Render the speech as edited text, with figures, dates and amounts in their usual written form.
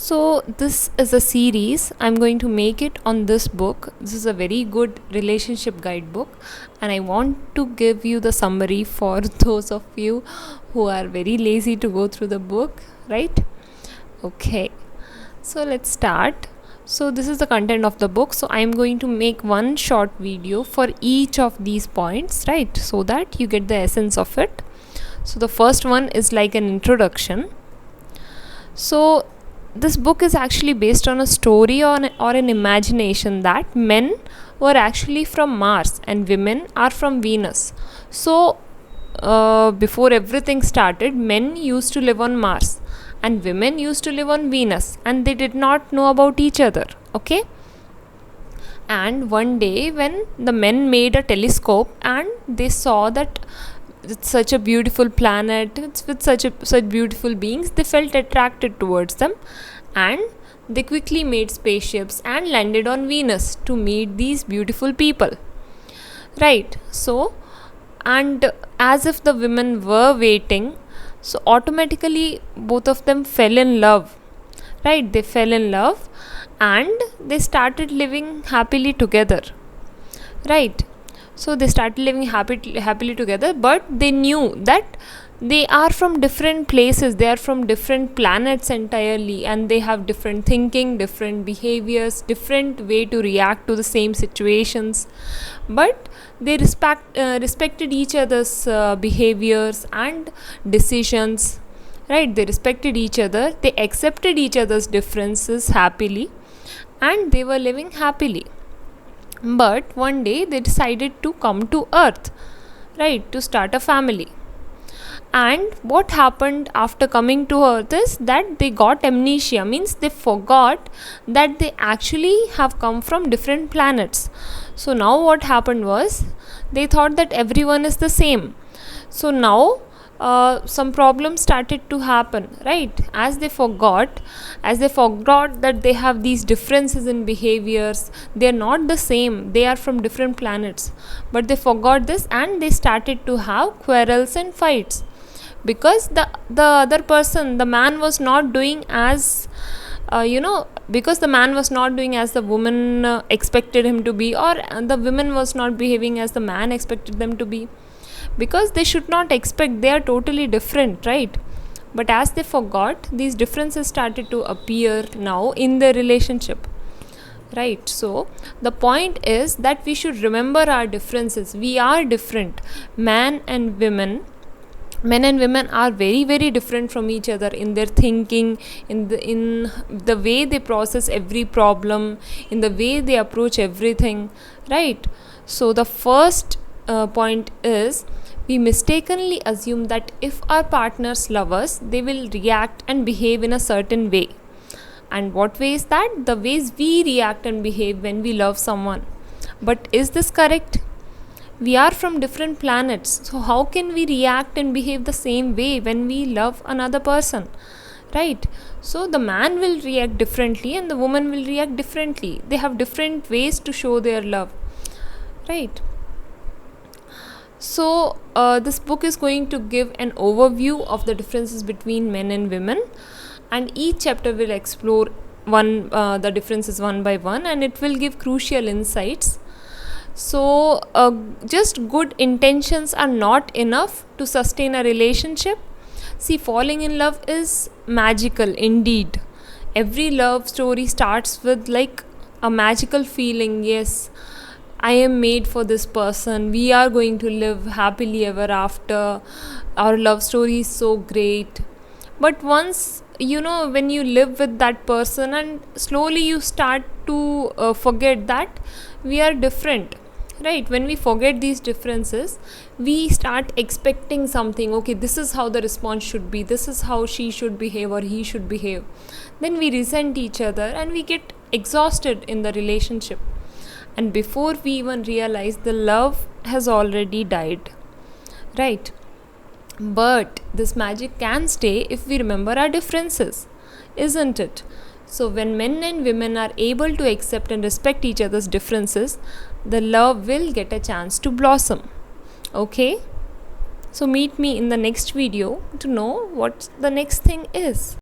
So this is a series. I'm going to make it on this book. This is a very good relationship guidebook, and I want to give you the summary for those of you who are very lazy to go through the book, right? Okay. So let's start. So this is the content of the book. So I'm going to make one short video for each of these points, right? So that you get the essence of it. So the first one is like an introduction. So this book is actually based on a story or an imagination that men were actually from Mars and women are from Venus. So before everything started, men used to live on Mars and women used to live on Venus, and they did not know about each other. Okay. And one day when the men made a telescope and they saw that it's such a beautiful planet, it's with such beautiful beings, they felt attracted towards them, and they quickly made spaceships and landed on Venus to meet these beautiful people, right? So, and as if the women were waiting, so automatically both of them fell in love, right? They fell in love and they started living happily together, right? So they started living happily together, but they knew that they are from different places, they are from different planets entirely, and they have different thinking, different behaviors, different way to react to the same situations. But they respected each other's behaviors and decisions, right? They respected each other, they accepted each other's differences happily, and they were living happily. But one day they decided to come to Earth, right, to start a family. And what happened after coming to Earth is that they got amnesia, means they forgot that they actually have come from different planets. So now what happened was they thought that everyone is the same. So now some problems started to happen, right? As they forgot that they have these differences in behaviors, they are not the same, they are from different planets. But they forgot this and they started to have quarrels and fights, because the other person, the man, was not doing as because the man was not doing as the woman expected him to be, or the women was not behaving as the man expected them to be, because they should not expect, they are totally different, right? But as they forgot, these differences started to appear now in their relationship, right? So the point is that we should remember our differences. We are different. Men and women are very, very different from each other in their thinking, in the way they process every problem, in the way they approach everything, right? So the first point is, we mistakenly assume that if our partners love us, they will react and behave in a certain way. And what way is that? The ways we react and behave when we love someone. But is this correct? We are from different planets, so how can we react and behave the same way when we love another person, right? So the man will react differently and the woman will react differently. They have different ways to show their love, right? So this book is going to give an overview of the differences between men and women, and each chapter will explore the differences one by one, and it will give crucial insights. So just good intentions are not enough to sustain a relationship. See, falling in love is magical indeed. Every love story starts with like a magical feeling. Yes, I am made for this person, we are going to live happily ever after, our love story is so great. But once, when you live with that person and slowly you start to forget that we are different, right? When we forget these differences, we start expecting something. Okay, this is how the response should be, this is how she should behave or he should behave. Then we resent each other and we get exhausted in the relationship, and before we even realize, the love has already died, right? But this magic can stay if we remember our differences, isn't it? So when men and women are able to accept and respect each other's differences, the love will get a chance to blossom. Okay? So meet me in the next video to know what the next thing is.